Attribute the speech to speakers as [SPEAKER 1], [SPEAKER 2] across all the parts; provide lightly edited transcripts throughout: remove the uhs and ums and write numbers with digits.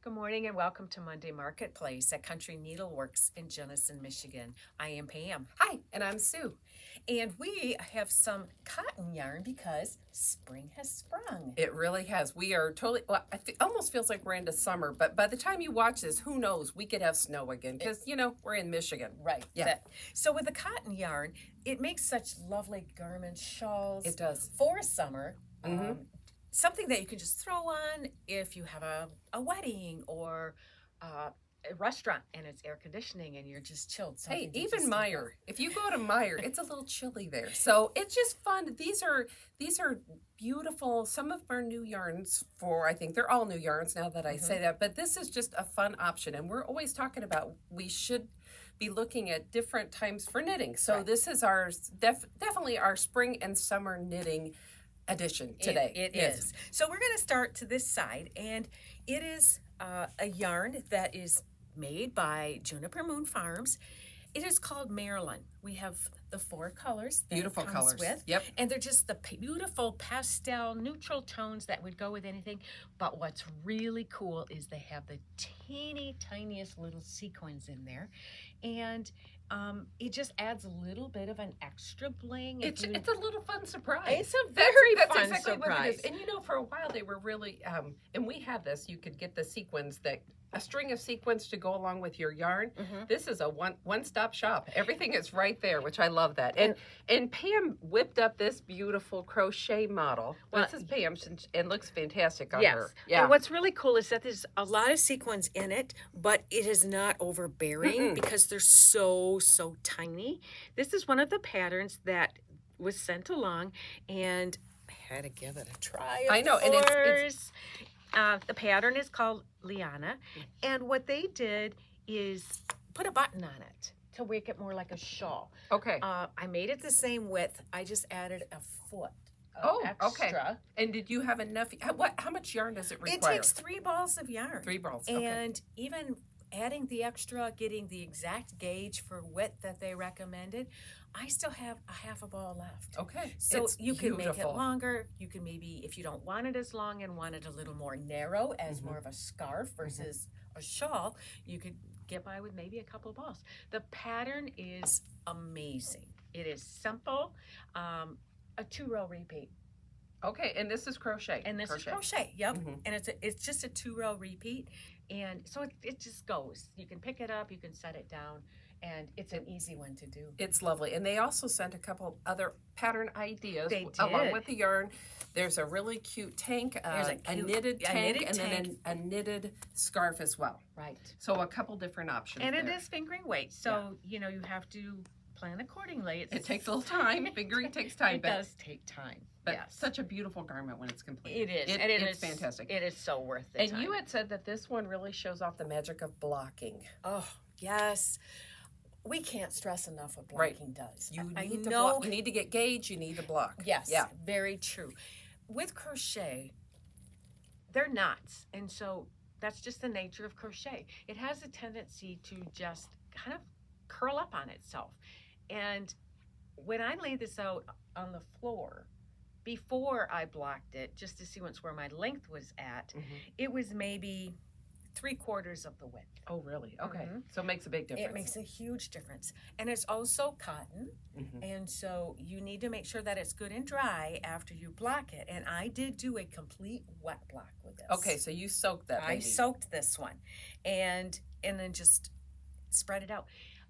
[SPEAKER 1] Good morning and welcome to Monday Marketplace at Country Needleworks in Jenison, Michigan. I am Pam.
[SPEAKER 2] Hi, and I'm Sue.
[SPEAKER 1] And we have some cotton yarn because spring has sprung.
[SPEAKER 2] It really has. We are totally, well, almost feels like we're into summer, but by the time you watch this, who knows? We could have snow again because, we're in Michigan.
[SPEAKER 1] Right.
[SPEAKER 2] Yeah.
[SPEAKER 1] So with the cotton yarn, it makes such lovely garments, shawls.
[SPEAKER 2] It does.
[SPEAKER 1] For summer. Something that you can just throw on if you have a wedding or a restaurant and it's air conditioning and you're just chilled.
[SPEAKER 2] Hey, even Meyer. If you go to Meyer, it's a little chilly there. So it's just fun. These are beautiful. Some of our new yarns I think they're all new yarns now that I say that, but this is just a fun option. And we're always talking about we should be looking at different times for knitting. So This is our definitely our spring and summer knitting edition today.
[SPEAKER 1] It is. So we're going to start to this side, and it is a yarn that is made by Juniper Moon Farms. It is called Marilyn. We have the 4 colors that
[SPEAKER 2] Beautiful
[SPEAKER 1] it comes
[SPEAKER 2] colors.
[SPEAKER 1] with.
[SPEAKER 2] Yep.
[SPEAKER 1] And they're just the beautiful pastel neutral tones that would go with anything. But what's really cool is they have the tiniest little sequins in there. And it just adds a little bit of an extra bling.
[SPEAKER 2] It's a little fun surprise.
[SPEAKER 1] It's a very
[SPEAKER 2] that's
[SPEAKER 1] fun
[SPEAKER 2] exactly
[SPEAKER 1] surprise.
[SPEAKER 2] what it is. And for a while they were really, and we had this, you could get the sequins a string of sequins to go along with your yarn. This is a one-stop shop. Everything is right there, which I love that. And Pam whipped up this beautiful crochet model. Well, this is Pam's and looks fantastic on her.
[SPEAKER 1] Yeah. And what's really cool is that there's a lot of sequins in it, but it is not overbearing because they're so tiny. This is one of the patterns that was sent along, and I had to give it a try.
[SPEAKER 2] I know, and it's
[SPEAKER 1] the pattern is called Liana, and what they did is put a button on it to make it more like a shawl.
[SPEAKER 2] Okay.
[SPEAKER 1] I made it the same width. I just added a foot of extra.
[SPEAKER 2] Okay. And did you have enough? How much yarn does it require?
[SPEAKER 1] It takes 3 balls of yarn.
[SPEAKER 2] 3 balls. Okay.
[SPEAKER 1] And even adding the extra, getting the exact gauge for width that they recommended, I still have a half a ball left.
[SPEAKER 2] Okay.
[SPEAKER 1] So you can make it
[SPEAKER 2] beautiful.
[SPEAKER 1] longer. You can maybe, if you don't want it as long and want it a little more narrow as more of a scarf versus a shawl, you could get by with maybe a couple balls. The pattern is amazing. It is simple. A 2-row repeat.
[SPEAKER 2] Okay, and this is crochet.
[SPEAKER 1] And this is crochet, yep. And it's just a 2-row repeat. And so it just goes. You can pick it up, you can set it down, and it's an easy one to do.
[SPEAKER 2] It's lovely. And they also sent a couple other pattern ideas
[SPEAKER 1] They
[SPEAKER 2] along
[SPEAKER 1] did.
[SPEAKER 2] with the yarn. There's a really cute tank, a knitted tank, and then a knitted scarf as well.
[SPEAKER 1] Right.
[SPEAKER 2] So a couple different options.
[SPEAKER 1] And
[SPEAKER 2] there.
[SPEAKER 1] it is fingering weight, so you have to plan accordingly.
[SPEAKER 2] It takes a little time. Fingering takes time.
[SPEAKER 1] It does take time.
[SPEAKER 2] But
[SPEAKER 1] yes.
[SPEAKER 2] Such a beautiful garment when it's complete.
[SPEAKER 1] It is.
[SPEAKER 2] It's fantastic.
[SPEAKER 1] It is so worth it.
[SPEAKER 2] And you had said that this one really shows off the magic of blocking.
[SPEAKER 1] Oh, yes. We can't stress enough what blocking does.
[SPEAKER 2] You need to block. You need to get gauge. You need to block.
[SPEAKER 1] Yes.
[SPEAKER 2] Yeah.
[SPEAKER 1] Very true. With crochet, they're knots. And so that's just the nature of crochet. It has a tendency to just kind of curl up on itself. And when I laid this out on the floor, before I blocked it, just to see where my length was at, it was maybe 3/4 of the width.
[SPEAKER 2] Oh, really? Okay. So it makes a big difference.
[SPEAKER 1] It makes a huge difference. And it's also cotton. And so you need to make sure that it's good and dry after you block it. And I did do a complete wet block with this.
[SPEAKER 2] Okay, so you soaked that baby.
[SPEAKER 1] I soaked this one. And then just spread it out.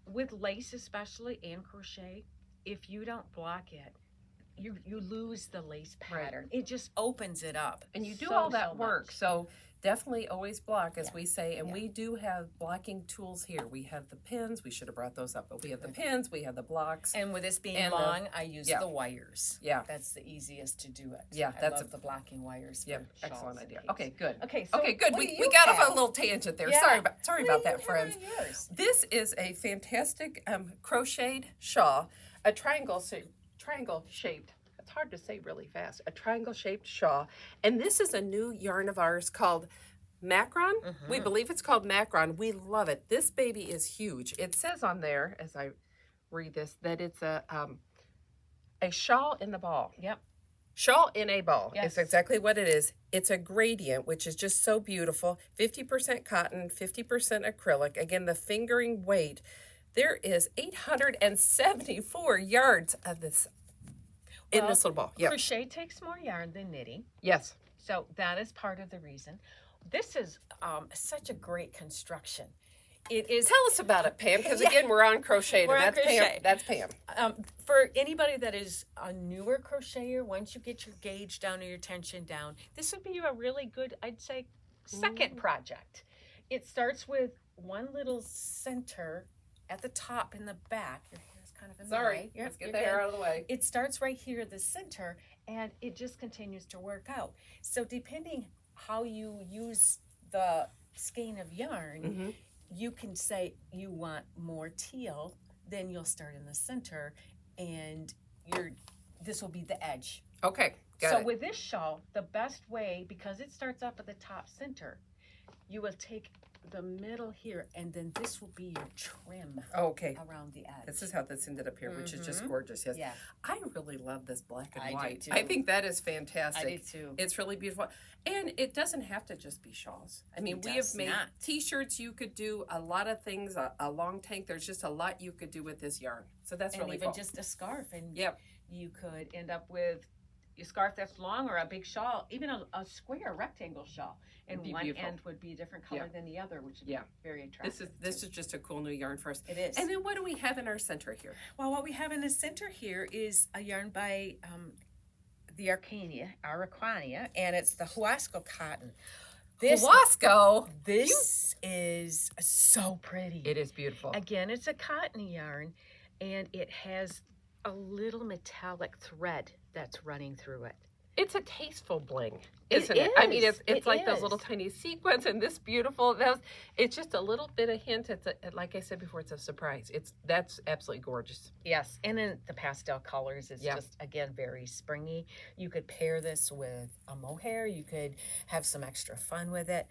[SPEAKER 1] With lace especially and crochet, if you don't block it, you lose the lace pattern. Right. It just opens it up.
[SPEAKER 2] And you do all that work.
[SPEAKER 1] Much.
[SPEAKER 2] So definitely always block, as we say. And we do have blocking tools here. We have the pins. We should have brought those up. But we have the pins. We have the blocks.
[SPEAKER 1] And with this being long, I use the wires.
[SPEAKER 2] Yeah.
[SPEAKER 1] That's the easiest to do it.
[SPEAKER 2] Yeah.
[SPEAKER 1] I love the blocking wires.
[SPEAKER 2] Yeah. Excellent idea. Okay, good.
[SPEAKER 1] Okay,
[SPEAKER 2] good. We got off on a little tangent there. Yeah. Sorry about that, friends. This is a fantastic crocheted shawl, a triangle shaped. It's hard to say really fast. A triangle shaped shawl, and this is a new yarn of ours called Macaron. We believe it's called Macaron. We love it. This baby is huge. It says on there, as I read this, that it's a shawl in the ball.
[SPEAKER 1] Yep.
[SPEAKER 2] Shawl in a ball.
[SPEAKER 1] Yes.
[SPEAKER 2] It's exactly what it is. It's a gradient, which is just so beautiful. 50% cotton, 50% acrylic. Again, the fingering weight. There is 874 yards of this in this little ball. Yep.
[SPEAKER 1] Crochet takes more yarn than knitting.
[SPEAKER 2] Yes.
[SPEAKER 1] So that is part of the reason. This is such a great construction. It is.
[SPEAKER 2] Tell us about it, Pam, because again, we're on crocheted.
[SPEAKER 1] We're on
[SPEAKER 2] That's
[SPEAKER 1] crochet.
[SPEAKER 2] Pam. That's Pam.
[SPEAKER 1] For anybody that is a newer crocheter, once you get your gauge down or your tension down, this would be a really good, I'd say, second project. It starts with one little center at the top in the back. Your hair is kind of in the way.
[SPEAKER 2] Let's get the hair out of the way.
[SPEAKER 1] It starts right here at the center, and it just continues to work out. So depending how you use the skein of yarn, you can say you want more teal, then you'll start in the center, and this will be the edge.
[SPEAKER 2] Okay, got
[SPEAKER 1] So
[SPEAKER 2] it.
[SPEAKER 1] with this shawl, the best way, because it starts up at the top center, you will take the middle here, and then this will be your trim
[SPEAKER 2] Okay.
[SPEAKER 1] around the edge.
[SPEAKER 2] This is how this ended up here, which is just gorgeous. Yes.
[SPEAKER 1] Yeah.
[SPEAKER 2] I really love this black and
[SPEAKER 1] I do
[SPEAKER 2] white.
[SPEAKER 1] too.
[SPEAKER 2] I think that is fantastic.
[SPEAKER 1] I do too.
[SPEAKER 2] It's really beautiful. And it doesn't have to just be shawls. I mean,
[SPEAKER 1] It
[SPEAKER 2] we have
[SPEAKER 1] does
[SPEAKER 2] made
[SPEAKER 1] not.
[SPEAKER 2] t-shirts. You could do a lot of things, a long tank. There's just a lot you could do with this yarn. So that's
[SPEAKER 1] And
[SPEAKER 2] really
[SPEAKER 1] even
[SPEAKER 2] cool.
[SPEAKER 1] just a scarf, and
[SPEAKER 2] Yep.
[SPEAKER 1] you could end up with a scarf that's long or a big shawl, even a square rectangle shawl, and
[SPEAKER 2] It'd be
[SPEAKER 1] one
[SPEAKER 2] beautiful.
[SPEAKER 1] end would be a different color
[SPEAKER 2] Yeah.
[SPEAKER 1] than the other, which would
[SPEAKER 2] Yeah.
[SPEAKER 1] be very attractive.
[SPEAKER 2] This is just a cool new yarn for us.
[SPEAKER 1] It is.
[SPEAKER 2] And then what do we have in our center here?
[SPEAKER 1] Well, what we have in the center here is a yarn by the Araucania, and it's the Huasco Cotton.
[SPEAKER 2] Huasco.
[SPEAKER 1] This is so pretty.
[SPEAKER 2] It is beautiful.
[SPEAKER 1] Again, it's a cotton yarn, and it has a little metallic thread that's running through it.
[SPEAKER 2] It's a tasteful bling,
[SPEAKER 1] It
[SPEAKER 2] isn't it? I mean,
[SPEAKER 1] is.
[SPEAKER 2] it's
[SPEAKER 1] It
[SPEAKER 2] like those
[SPEAKER 1] is.
[SPEAKER 2] little tiny sequins and this beautiful. It's just a little bit of hint. It's like I said before, it's a surprise. That's absolutely gorgeous.
[SPEAKER 1] Yes, and then the pastel colors is
[SPEAKER 2] Yeah.
[SPEAKER 1] just, again, very springy. You could pair this with a mohair. You could have some extra fun with it.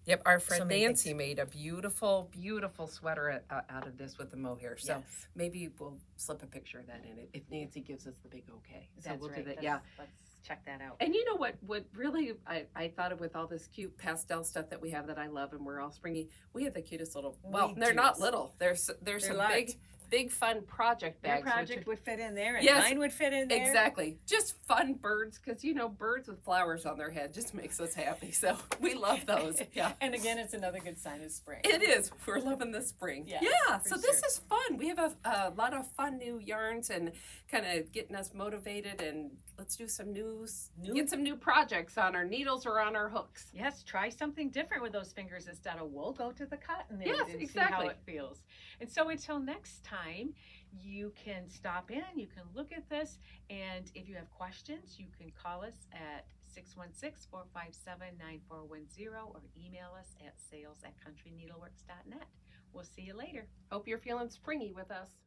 [SPEAKER 2] Yep, our friend
[SPEAKER 1] So many
[SPEAKER 2] Nancy
[SPEAKER 1] things.
[SPEAKER 2] made a beautiful, beautiful sweater out of this with the mohair. So
[SPEAKER 1] Yes.
[SPEAKER 2] maybe we'll slip a picture of that in if Nancy gives us the big okay. So
[SPEAKER 1] That's
[SPEAKER 2] we'll
[SPEAKER 1] right.
[SPEAKER 2] do that. Yeah.
[SPEAKER 1] Let's check that out.
[SPEAKER 2] And you know what really I thought of with all this cute pastel stuff that we have that I love, and we're all springy, we have the cutest little, well, they're not little. There's some
[SPEAKER 1] large.
[SPEAKER 2] big fun project bags.
[SPEAKER 1] Your
[SPEAKER 2] which
[SPEAKER 1] project
[SPEAKER 2] are-
[SPEAKER 1] would fit in there, and
[SPEAKER 2] Yes,
[SPEAKER 1] mine would fit in there.
[SPEAKER 2] Exactly. Just fun birds, because birds with flowers on their head just makes us happy. So we love those. Yeah.
[SPEAKER 1] And again, it's another good sign of spring.
[SPEAKER 2] It is. We're loving the spring.
[SPEAKER 1] Yes,
[SPEAKER 2] Yeah.
[SPEAKER 1] for
[SPEAKER 2] So this
[SPEAKER 1] sure.
[SPEAKER 2] is fun. We have a lot of fun new yarns and kind of getting us motivated. And let's do some get some new projects on our needles or on our hooks.
[SPEAKER 1] Yes, try something different with those fingers instead of wool. Go to the cotton end
[SPEAKER 2] Yes,
[SPEAKER 1] and
[SPEAKER 2] exactly.
[SPEAKER 1] see how it feels. And so until next time, you can stop in, you can look at this, and if you have questions, you can call us at 616-457-9410 or email us at sales@countryneedleworks.net. We'll see you later.
[SPEAKER 2] Hope you're feeling springy with us.